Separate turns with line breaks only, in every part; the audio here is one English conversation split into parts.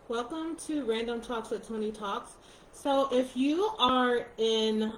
Welcome to Random Talks with Toni Talks. So, if you are in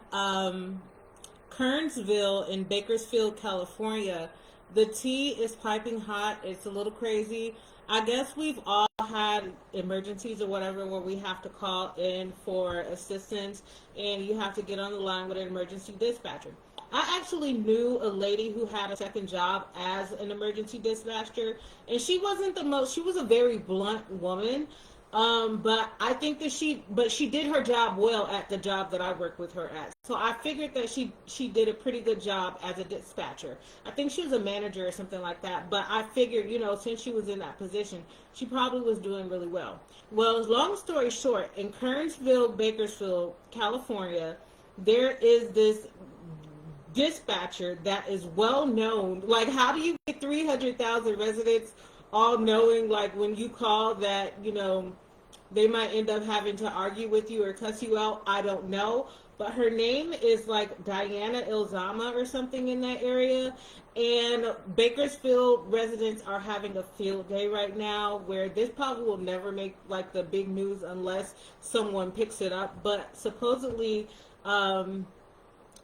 Kernsville in Bakersfield, California, the tea is piping hot. It's a little crazy. I guess we've all had emergencies or whatever where we have to call in for assistance and you have to get on the line with an emergency dispatcher. I actually knew a lady who had a second job as an emergency dispatcher, and she wasn't the most, she was a very blunt woman. But I think that she did her job well at the job that I worked with her at. So I figured that she did a pretty good job as a dispatcher. I think she was a manager or something like that. But I figured, since she was in that position, she probably was doing really well. Well, long story short, in Kernsville, Bakersfield, California, there is this dispatcher that is well known. Like, how do you get 300,000 residents all knowing, like, when you call that, they might end up having to argue with you or cuss you out? I don't know. But her name is like Diana Ilzama or something in that area. And Bakersfield residents are having a field day right now where this probably will never make like the big news unless someone picks it up. But supposedly,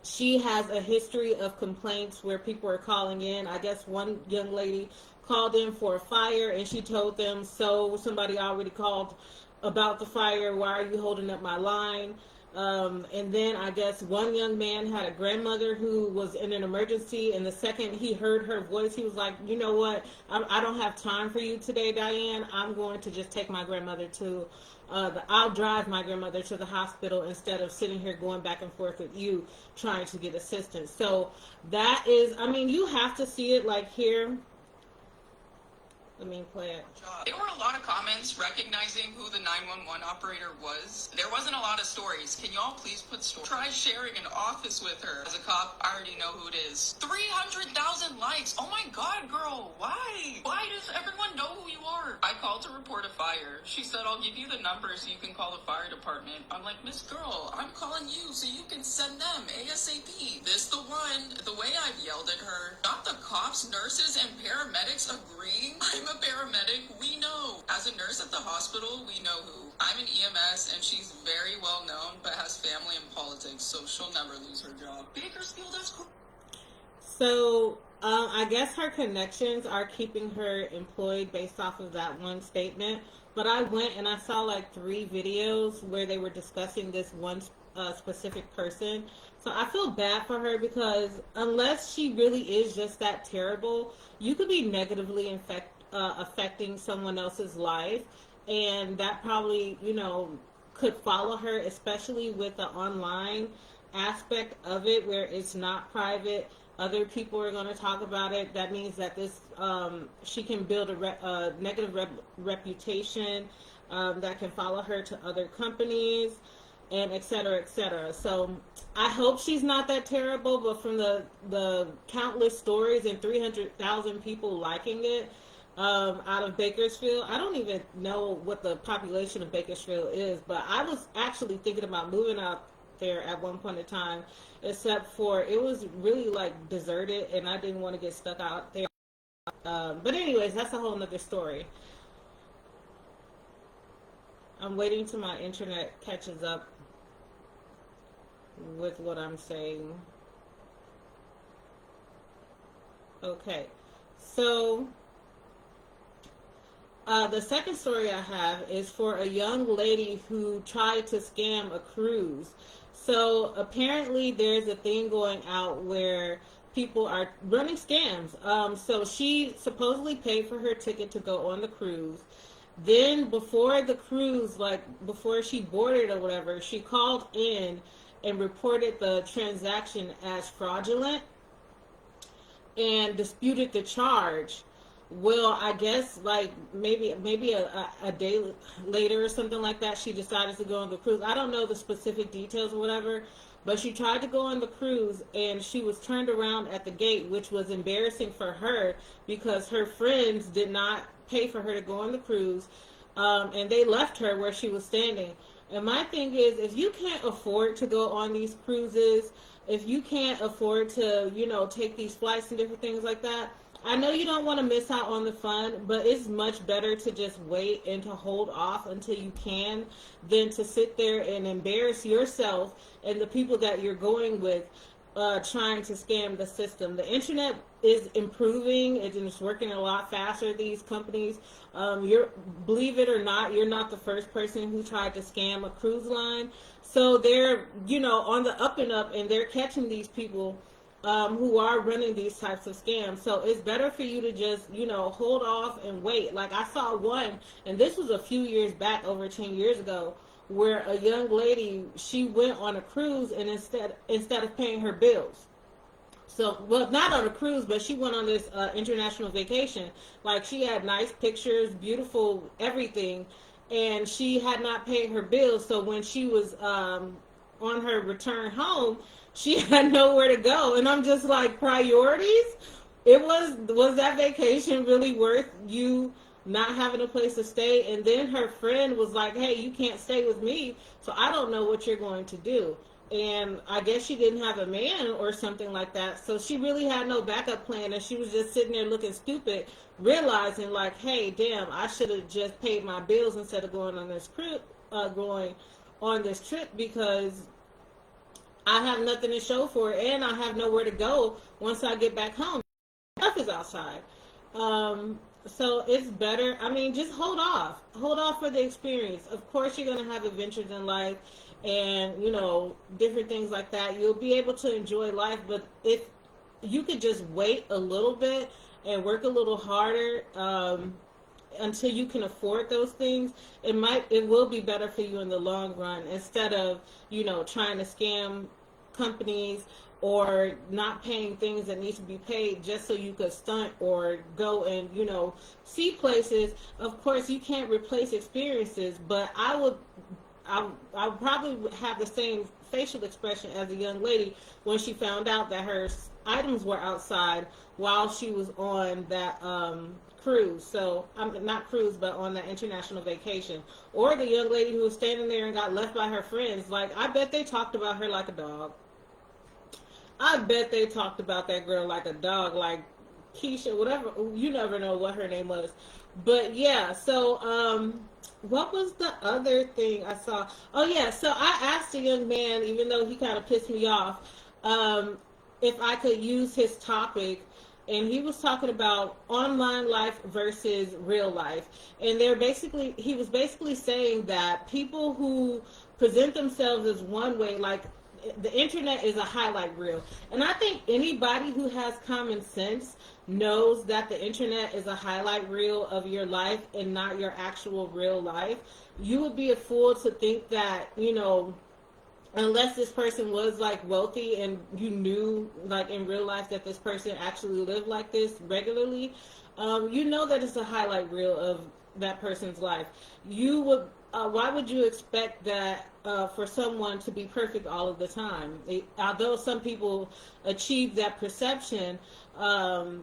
she has a history of complaints where people are calling in. I guess one young lady called in for a fire and she told them, so somebody already called about the fire, why are you holding up my line? And then I guess one young man had a grandmother who was in an emergency, and the second he heard her voice, he was like, you know what, I don't have time for you today, Diane. I'm going to just take my grandmother to I'll drive my grandmother to the hospital instead of sitting here going back and forth with you trying to get assistance. So that is, I mean, you have to see it like here. Let me play it.
There were a lot of comments recognizing who the 911 operator was. There wasn't a lot of stories. Can y'all please put stories? Try sharing an office with her. As a cop, I already know who it is. 300,000 likes. Oh my God, girl. Why? Why does everyone know who you are? I called to report a fire. She said, I'll give you the number so you can call the fire department. I'm like, Miss Girl, I'm calling you so you can send them ASAP. This the one. The way I've yelled at her. Not the cops, nurses, and paramedics agreeing. I'm a paramedic, we know. As a nurse at the hospital, we know who. I'm an EMS, and she's very well known, but has family in politics, so she'll never lose her job. Bakersfield, that's cool.
So, I guess her connections are keeping her employed based off of that one statement. But I went and I saw like 3 videos where they were discussing this one specific person. So I feel bad for her because unless she really is just that terrible, you could be negatively affecting someone else's life, and that probably could follow her, especially with the online aspect of it where it's not private. Other people are going to talk about it. That means that this she can build a negative reputation that can follow her to other companies, and et cetera, et cetera. So I hope she's not that terrible, but from the countless stories and 300,000 people liking it out of Bakersfield, I don't even know what the population of Bakersfield is, but I was actually thinking about moving out there at one point in time, except for it was really like deserted and I didn't want to get stuck out there. But anyways, that's a whole nother story. I'm waiting till my internet catches up with what I'm saying. Okay, so the second story I have is for a young lady who tried to scam a cruise. So apparently there's a thing going out where people are running scams. So she supposedly paid for her ticket to go on the cruise. Then before the cruise, like before she boarded or whatever, she called in and reported the transaction as fraudulent and disputed the charge. Well, I guess like maybe a day later or something like that, she decided to go on the cruise. I don't know the specific details or whatever, but she tried to go on the cruise and she was turned around at the gate, which was embarrassing for her because her friends did not pay for her to go on the cruise, and they left her where she was standing. And my thing is, if you can't afford to go on these cruises, if you can't afford to, take these flights and different things like that, I know you don't want to miss out on the fun, but it's much better to just wait and to hold off until you can than to sit there and embarrass yourself and the people that you're going with trying to scam the system. The internet is improving. It's working a lot faster. These companies, you're believe it or not, you're not the first person who tried to scam a cruise line. So they're on the up and up, and they're catching these people who are running these types of scams. So it's better for you to just hold off and wait. Like I saw one, and this was a few years back, over 10 years ago, where a young lady, she went on a cruise, and instead of paying her bills, so well, not on a cruise, but she went on this international vacation. Like she had nice pictures, beautiful everything, and she had not paid her bills. So when she was on her return home, she had nowhere to go. And I'm just like, priorities. Was that vacation really worth you not having a place to stay? And then her friend was like, hey, you can't stay with me, so I don't know what you're going to do. And I guess she didn't have a man or something like that, so she really had no backup plan, and she was just sitting there looking stupid, realizing like, hey, damn, I should have just paid my bills instead of going on this trip, because I have nothing to show for it, and I have nowhere to go once I get back home. Stuff is outside. So it's better. I mean, just hold off. Hold off for the experience. Of course, you're going to have adventures in life and, different things like that. You'll be able to enjoy life, but if you could just wait a little bit and work a little harder until you can afford those things, it will be better for you in the long run, instead of, trying to scam companies or not paying things that need to be paid just so you could stunt or go and see places. Of course, you can't replace experiences, but I would probably have the same facial expression as a young lady when she found out that her items were outside while she was on that cruise. So not cruise, but on that international vacation. Or the young lady who was standing there and got left by her friends. Like, I bet they talked about her like a dog. I bet they talked about that girl like a dog, like Keisha, whatever. You never know what her name was. But yeah, so what was the other thing I saw? Oh yeah, so I asked a young man, even though he kind of pissed me off, if I could use his topic, and he was talking about online life versus real life. And he was basically saying that people who present themselves as one way, like, the internet is a highlight reel. And I think anybody who has common sense knows that the internet is a highlight reel of your life and not your actual real life. You would be a fool to think that, unless this person was like wealthy and you knew like in real life that this person actually lived like this regularly, that it's a highlight reel of that person's life. Why would you expect that for someone to be perfect all of the time? Although some people achieve that perception, or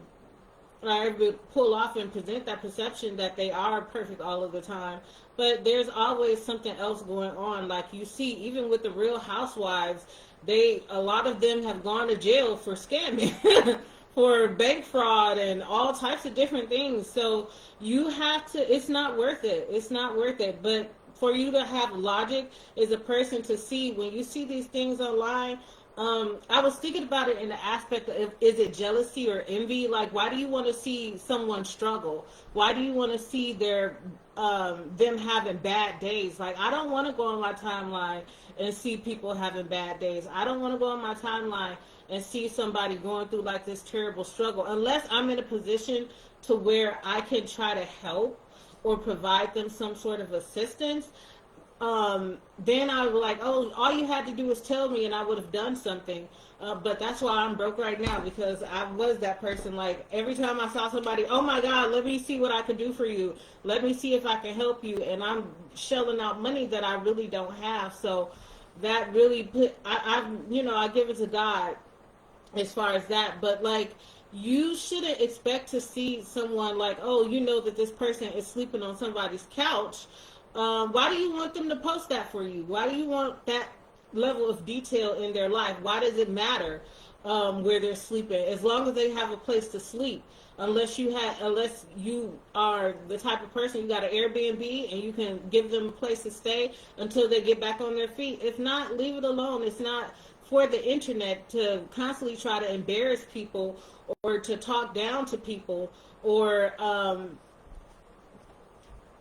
pull off and present that perception that they are perfect all of the time, but there's always something else going on. Like you see, even with the Real Housewives, a lot of them have gone to jail for scamming. For bank fraud and all types of different things. So you have to, it's not worth it. It's not worth it. But for you to have logic as a person to see, when you see these things online, I was thinking about it in the aspect of, is it jealousy or envy? Like, why do you want to see someone struggle? Why do you want to see them having bad days? Like, I don't want to go on my timeline and see people having bad days. I don't want to go on my timeline and see somebody going through like this terrible struggle, unless I'm in a position to where I can try to help or provide them some sort of assistance. Then I was like, oh, all you had to do was tell me and I would have done something. But that's why I'm broke right now, because I was that person. Like, every time I saw somebody, oh my God, let me see what I can do for you. Let me see if I can help you. And I'm shelling out money that I really don't have. So that really I give it to God as far as that. But like, you shouldn't expect to see someone like, oh, that this person is sleeping on somebody's couch. Why do you want them to post that for you? Why do you want that level of detail in their life? Why does it matter where they're sleeping? As long as they have a place to sleep. unless you are the type of person, you got an Airbnb and you can give them a place to stay until they get back on their feet. If not, leave it alone. It's not for the internet to constantly try to embarrass people or to talk down to people or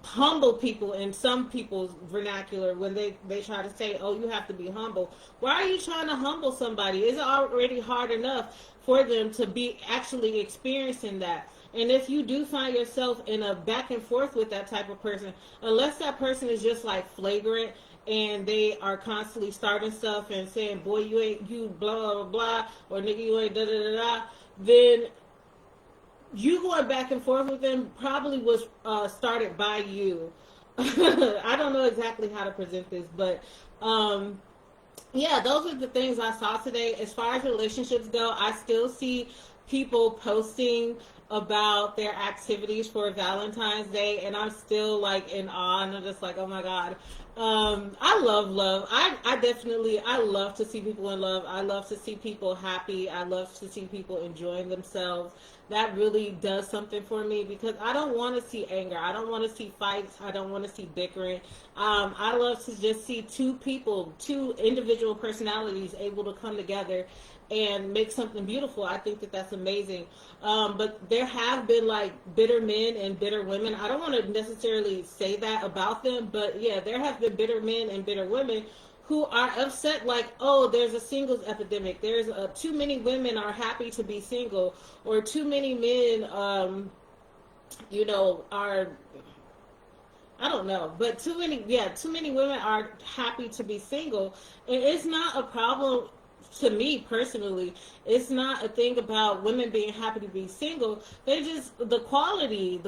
humble people in some people's vernacular when they try to say, oh, you have to be humble. Why are you trying to humble somebody? It's already hard enough for them to be actually experiencing that. And if you do find yourself in a back and forth with that type of person, unless that person is just like flagrant and they are constantly starting stuff and saying, boy, you ain't, you blah blah blah, or nigga, you ain't da da da da, then you going back and forth with them probably was started by you. I don't know exactly how to present this, but yeah, those are the things I saw today. As far as relationships go, I still see people posting about their activities for Valentine's Day, and I'm still like in awe, and I'm just like, oh my god. I love love. I love to see people in love. I love to see people happy. I love to see people enjoying themselves. That really does something for me because I don't want to see anger. I don't want to see fights. I don't want to see bickering. I love to just see two people, two individual personalities able to come together and make something beautiful. I think that that's amazing. But there have been like bitter men and bitter women. I don't want to necessarily say that about them, but yeah, there have been bitter men and bitter women who are upset like, oh, there's a singles epidemic. There's too many women are happy to be single, or too many men, are, I don't know, but too many women are happy to be single, and it's not a problem to me personally. It's not a thing about women being happy to be single. They just the quality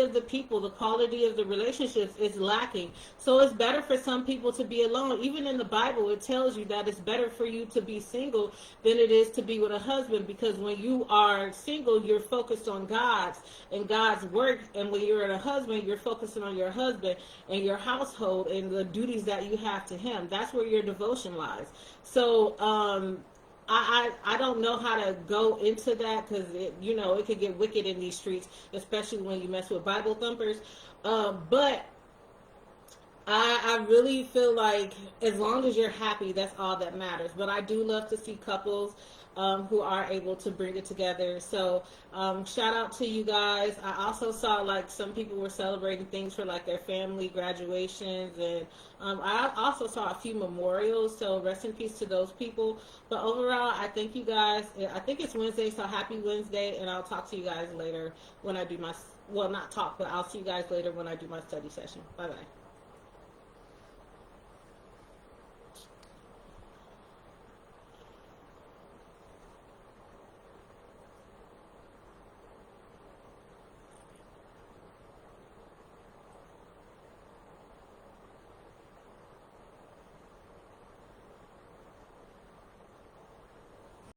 of the people, the quality of the relationships is lacking. So it's better for some people to be alone. Even in the Bible, it tells you that it's better for you to be single than it is to be with a husband, because when you are single, you're focused on God's work, and when you're a husband, you're focusing on your husband and your household and the duties that you have to him. That's where your devotion lies. So I don't know how to go into that because it could get wicked in these streets, especially when you mess with Bible thumpers. But I really feel like as long as you're happy, that's all that matters. But I do love to see couples who are able to bring it together. So shout out to you guys. I also saw like some people were celebrating things for like their family graduations, and I also saw a few memorials. So rest in peace to those people. But overall, I thank you guys. I think it's Wednesday, so happy Wednesday, and I'll talk to you guys later when I do my, well, not talk, but I'll see you guys later when I do my study session. Bye bye.